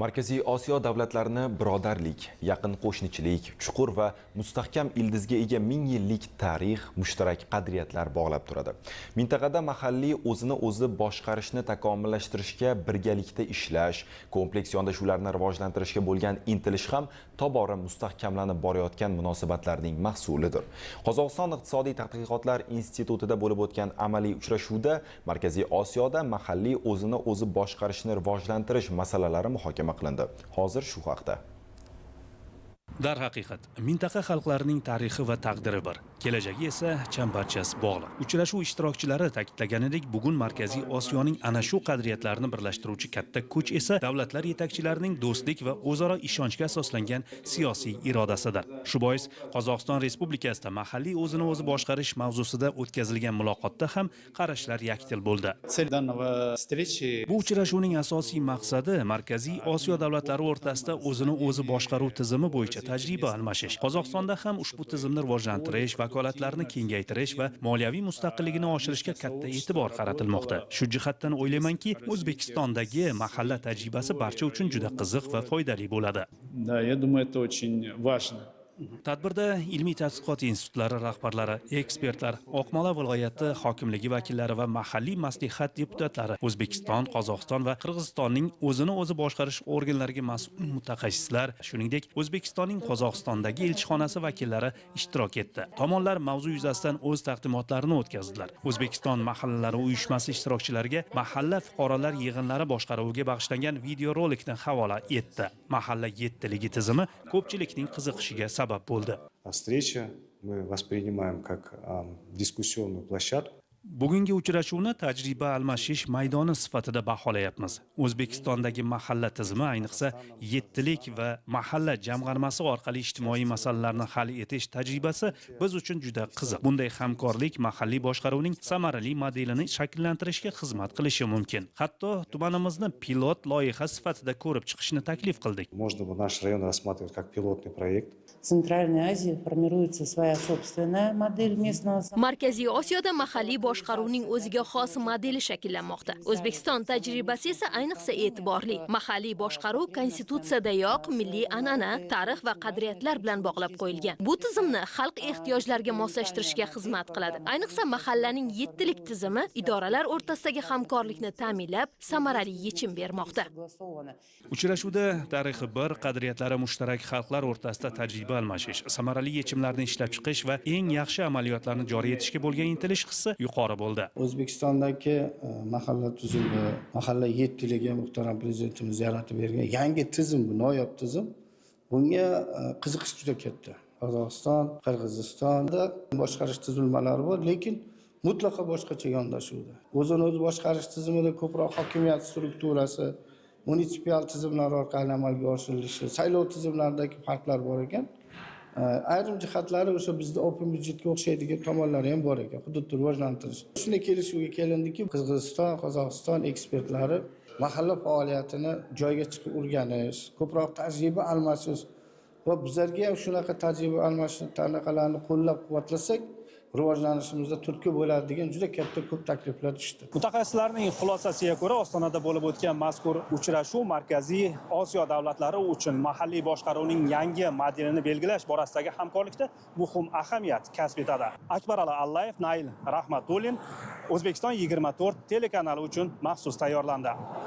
Markaziy Osiyo davlatlarini birodarlik, yaqin qo'shnichilik, chuqur va mustahkam ildizga ega ming yillik tarix, mushtarak qadriyatlar bog'lab turadi. Mintaqada mahalliy o'zini o'zi boshqarishni takomillashtirishga birgalikda ishlash, kompleks yondashuvlarni rivojlantirishga bo'lgan intilish ham tobora mustahkamlanib borayotgan munosabatlarning mahsulidir. Qozog'iston iqtisodiy tadqiqotlar institutida bo'lib o'tgan amaliy uchrashuvda Markaziy Osiyoda mahalliy o'zini o'zi boshqarishni rivojlantirish masalalari muhokama qilindi. Hozir shu haqda. Darhaqiqat, mintaqa xalqlarining tarixi va taqdiri bir, kelajagi esa chambarchas bog'liq. Uchrashuv ishtirokchilari ta'kidlaganidek, bugun Markaziy Osiyoning ana shu qadriyatlarni birlashtiruvchi katta kuch esa davlatlar yetakchilarining do'stlik va o'zaro ishonchga asoslangan siyosiy irodasidir. Shu bois Qozog'iston Respublikasida mahalliy o'zini o'zi boshqarish mavzusida o'tkazilgan muloqotda ham qarashlar yakdil bo'ldi. Bu uchrashuvning asosiy maqsadi Markaziy Osiyo davlatlari o'rtasida o'zini o'zi boshqaruv tizimi bo'yicha tajriba almashish. Qozog'istonda ham ushbu tizimni rivojlantirish, vakolatlarni kengaytirish va moliyaviy mustaqilligini oshirishga katta e'tibor qaratilmoqda. Shu jihatdan o'ylaymanki, O'zbekistondagi mahalla tajribasi barcha uchun juda qiziq va foydali bo'ladi. Да, я думаю, это очень важно. Tadbirda ilmiy tadqiqot institutlari rahbarlari, ekspertlar, Oqmola viloyati hokimligi vakillari va mahalliy maslahat deputatlari, O'zbekiston, Qozog'iston va Qirg'izistonning o'zini o'zi boshqarish organlariga mas'ul mutaxassislar, shuningdek O'zbekistonning Qozog'istondagi elchixonasi vakillari ishtirok etdi. Tomonlar mavzu yuzasidan o'z taqdimotlarini o'tkazdilar. O'zbekiston mahallalari uyushmasi ishtirokchilariga mahalla fuqarolar yig'inlari boshqaruviga bag'ishlangan videorolikni havola etdi. Mahalla yettiligi tizimi ko'pchilikning qiziqishiga sabab bo'ldi. Встреча мы воспринимаем как дискуссионную площадку. Bugungi uchrashuvni tajriba almashish maydoni sifatida baholayapmiz. O'zbekistondagi mahalla tizimi, ayniqsa yettilik va mahalla jamg'armasi orqali ijtimoiy masalalarni hal etish tajribasi biz uchun juda qiziq. Bunday hamkorlik mahalliy boshqaruvning samarali modelini shakllantirishga xizmat qilishi mumkin. Hatto tumanimizni pilot loyiha sifatida ko'rib chiqishni taklif qildik. Можно бы наш район рассматривать как пилотный проект. В Центральной Азии формируется своя собственная модель местного самоуправления. Markaziy Osiyoda mahalliy boshqaruvning o'ziga xos modeli shakllanmoqda. O'zbekiston tajribasi esa ayniqsa e'tiborli. Mahalliy boshqaruv konstitutsiyadayoq milliy an'ana, tarix va qadriyatlar bilan bog'lab qo'yilgan. Bu tizimni xalq ehtiyojlariga moslashtirishga xizmat qiladi. Ayniqsa mahallaning yettilik tizimi idoralar o'rtasidagi hamkorlikni ta'minlab, samarali yechim bermoqda. Uchrashuvda tarixi bir, qadriyatlari mushtarak xalqlar o'rtasida tajriba almashish, samarali yechimlarni ishlab chiqish va eng yaxshi amaliyotlarni joriy etishga bo'lgan intilish hissi yuqori bo'ldi. O'zbekistondagi mahalla tuzumi, mahalla yettiligi muhtaram prezidentimiz yaratib bergan yangi tizim, bu noyob tizim. Bunga qiziqish juda katta. Qozog'iston, Qirg'izistonda boshqarish tuzilmalari bor, lekin mutlaqo boshqacha yondashuvda. O'zini o'zi boshqarish tizimida ko'proq hokimiyat strukturasi, munitsipal tizimlar orqali amalga oshirilishi, saylov tizimlaridagi farqlar bor ekan. Ayrim jihatlari o'sha bizda open byudjetga o'xshaydigan tomonlari ham bor ekan, hududni rivojlantirish. Shunga kelishuvga kelindiki, Qirg'iziston, Qozog'iston ekspertlari mahalla faoliyatini joyga chiqib o'rganish, ko'proq tajriba almashish va bizlarga ham shunaqa tajriba almashish tariqalarini qo'llab-quvvatlasak, rivojlanishimizda turtki bo'ladi degan juda katta ko'p takliflar tushdi. Mutaxassislarning xulosasiga ko'ra, Ostonada bo'lib o'tgan mazkur uchrashuv Markaziy Osiyo davlatlari uchun mahalliy boshqaruvning yangi modelini belgilash borasidagi hamkorlikda muhim ahamiyat kasb etadi. Akbarali Allayev, Nail Rahmatullin, O'zbekiston 24 telekanali uchun maxsus tayyorlandi.